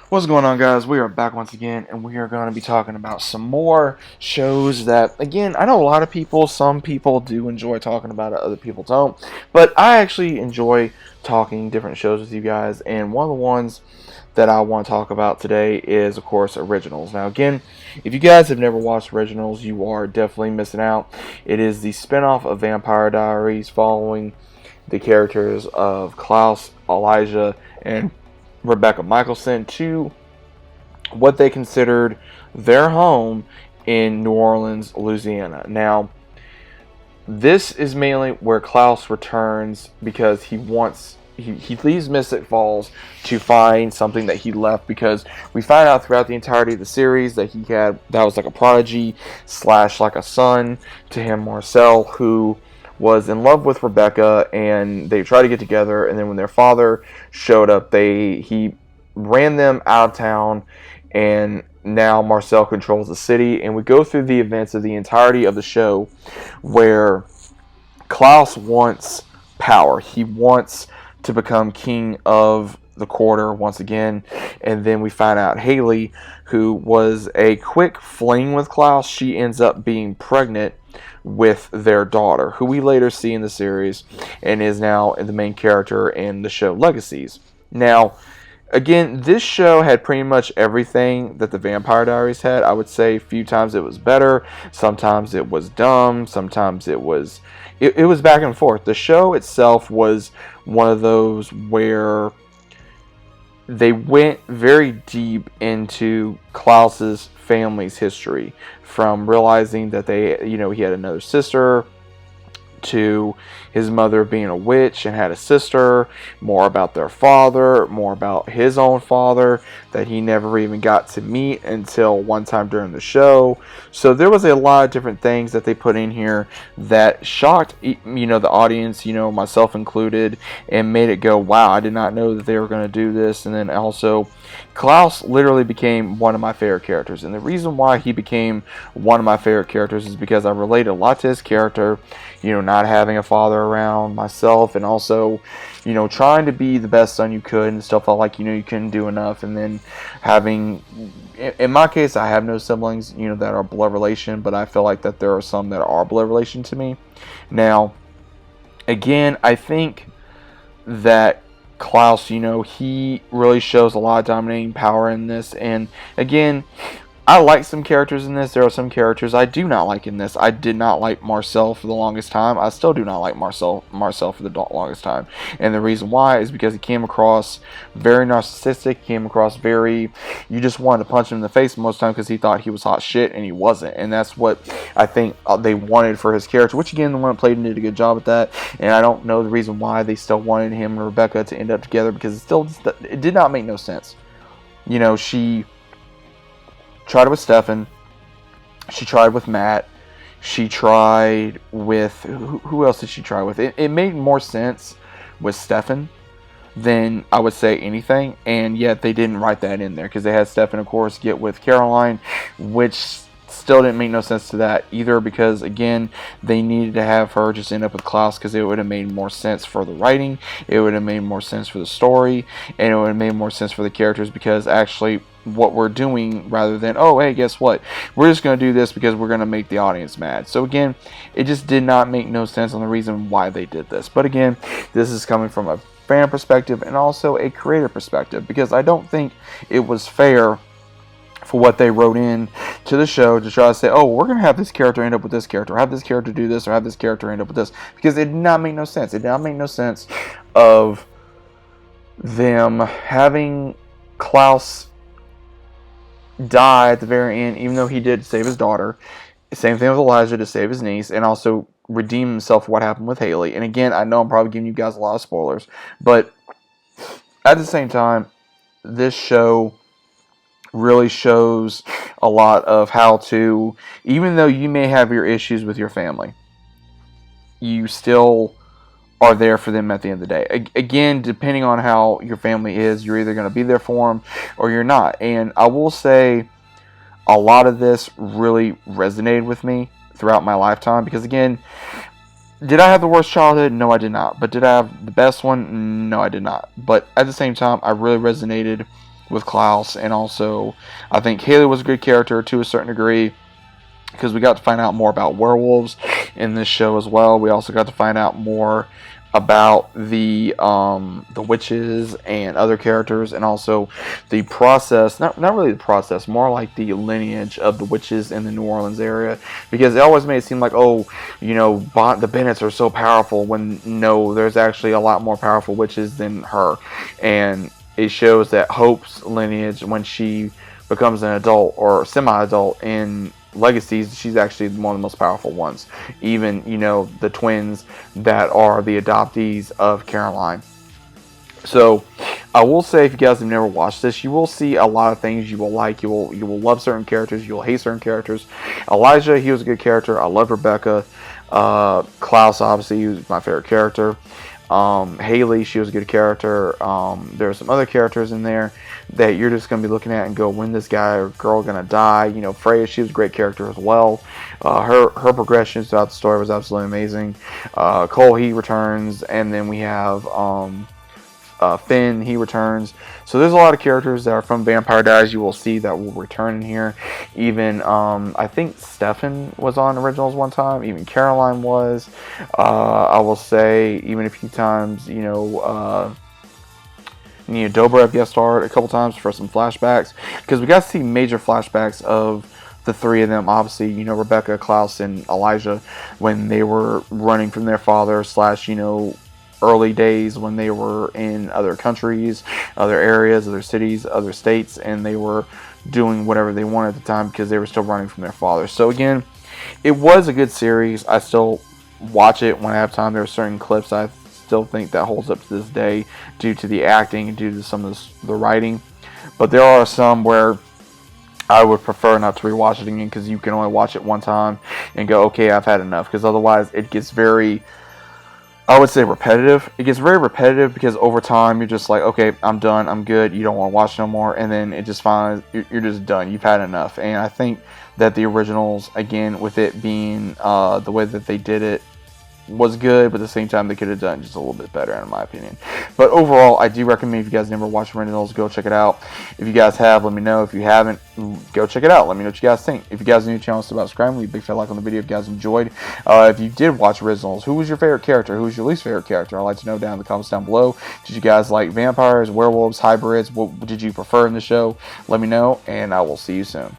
What's going on, guys? We are back once again, and we are going to be talking about some more shows that, again, I know a lot of people, some people do enjoy talking about it, other people don't, but I actually enjoy talking different shows with you guys, and one of the ones that I want to talk about today is, of course, Originals. Now, again, if you guys have never watched Originals, you are definitely missing out. It is the spinoff of Vampire Diaries following the characters of Klaus, Elijah, and Rebecca Michelson to what they considered their home in New Orleans, Louisiana. Now, this is mainly where Klaus returns because he leaves Mystic Falls to find something that he left, because we find out throughout the entirety of the series that that was like a prodigy slash like a son to him, Marcel, who was in love with Rebecca, and they tried to get together, and then when their father showed up, he ran them out of town, and now Marcel controls the city, and we go through the events of the entirety of the show where Klaus wants power. He wants to become king of the quarter once again, and then we find out Haley, who was a quick fling with Klaus, she ends up being pregnant with their daughter, who we later see in the series and is now the main character in the show Legacies. Now, again, this show had pretty much everything that the Vampire Diaries had. I would say a few times it was better, sometimes it was dumb, sometimes it was back and forth. The show itself was one of those where they went very deep into Klaus's family's history, from realizing that he had another sister, to his mother being a witch and had a sister, more about their father, more about his own father that he never even got to meet until one time during the show. So there was a lot of different things that they put in here that shocked the audience, myself included, and made it go, wow, I did not know that they were going to do this. And then also, Klaus literally became one of my favorite characters, and the reason why he became one of my favorite characters is because I related a lot to his character, not having a father around myself, and also, trying to be the best son you could and stuff. Felt like, you couldn't do enough, and then having, in my case, I have no siblings, that are blood relation, but I feel like that there are some that are blood relation to me. Now, again, I think that Klaus, he really shows a lot of dominating power in this, and again, I like some characters in this. There are some characters I do not like in this. I did not like Marcel for the longest time. I still do not like Marcel for the longest time. And the reason why is because he came across very narcissistic. He came across very, you just wanted to punch him in the face most of the time because he thought he was hot shit, and he wasn't. And that's what I think they wanted for his character, which again, the one that played and did a good job at that. And I don't know the reason why they still wanted him and Rebecca to end up together, because it did not make no sense. She tried with Stefan, she tried with Matt, she tried with, who else did she try with? It made more sense with Stefan than I would say anything, and yet they didn't write that in there, because they had Stefan, of course, get with Caroline, which still didn't make no sense to that either, because again, they needed to have her just end up with Klaus, because it would have made more sense for the writing, it would have made more sense for the story, and it would have made more sense for the characters, because actually what we're doing, rather than, oh hey, guess what, we're just going to do this because we're going to make the audience mad. So again, it just did not make no sense on the reason why they did this. But again, this is coming from a fan perspective and also a creator perspective, because I don't think it was fair for what they wrote in to the show to try to say, oh, we're going to have this character end up with this character, or have this character do this, or have this character end up with this, because it did not make no sense. It did not make no sense of them having Klaus die at the very end, even though he did save his daughter. Same thing with Elijah, to save his niece, and also redeem himself for what happened with Haley. And again, I know I'm probably giving you guys a lot of spoilers, but at the same time, this show really shows a lot of how to, even though you may have your issues with your family, you still are there for them at the end of the day. Again, depending on how your family is, you're either going to be there for them or you're not. And I will say, a lot of this really resonated with me throughout my lifetime, because again, did I have the worst childhood? No, I did not. But did I have the best one? No, I did not. But at the same time, I really resonated with Klaus, and also I think Haley was a good character to a certain degree, because we got to find out more about werewolves in this show as well. We also got to find out more about the witches and other characters, and also the process, not really the process, more like the lineage of the witches in the New Orleans area, because it always made it seem like, oh, the Bennetts are so powerful, when no, there's actually a lot more powerful witches than her. And it shows that Hope's lineage, when she becomes an adult or semi-adult in Legacies, she's actually one of the most powerful ones. Even, the twins that are the adoptees of Caroline. So I will say, if you guys have never watched this, you will see a lot of things you will like. You will love certain characters. You will hate certain characters. Elijah, he was a good character. I love Rebecca. Klaus, obviously, he was my favorite character. Haley, she was a good character. There are some other characters in there that you're just going to be looking at and go, when this guy or girl going to die? Freya, she was a great character as well. Her progression throughout the story was absolutely amazing. Cole, he returns, and then we have Finn, he returns. So there's a lot of characters that are from Vampire Diaries you will see that will return in here. Even I think Stefan was on Originals one time. Even Caroline was. I will say even a few times, Dobrev guest starred a couple times for some flashbacks, because we got to see major flashbacks of the three of them. Obviously, Rebecca, Klaus, and Elijah, when they were running from their father / early days when they were in other countries, other areas, other cities, other states, and they were doing whatever they wanted at the time because they were still running from their father. So again, it was a good series. I still watch it when I have time. There are certain clips I still think that holds up to this day due to the acting and due to some of the writing. But there are some where I would prefer not to rewatch it again, because you can only watch it one time and go, okay, I've had enough, because otherwise it gets very, I would say, repetitive. It gets very repetitive because over time you're just like, okay, I'm done, I'm good, you don't want to watch no more, and then it just finally, you're just done, you've had enough. And I think that the Originals, again, with it being the way that they did it, was good, but at the same time they could have done just a little bit better, in my opinion. But overall, I do recommend, if you guys never watched Originals, go check it out. If you guys have, let me know. If you haven't, go check it out. Let me know what you guys think. If you guys are new to the channel, subscribe, leave a big fat like on the video if you guys enjoyed. If you did watch Originals, who was your favorite character? Who was your least favorite character? I'd like to know down in the comments down below. Did you guys like vampires, werewolves, hybrids? What did you prefer in the show? Let me know, and I will see you soon.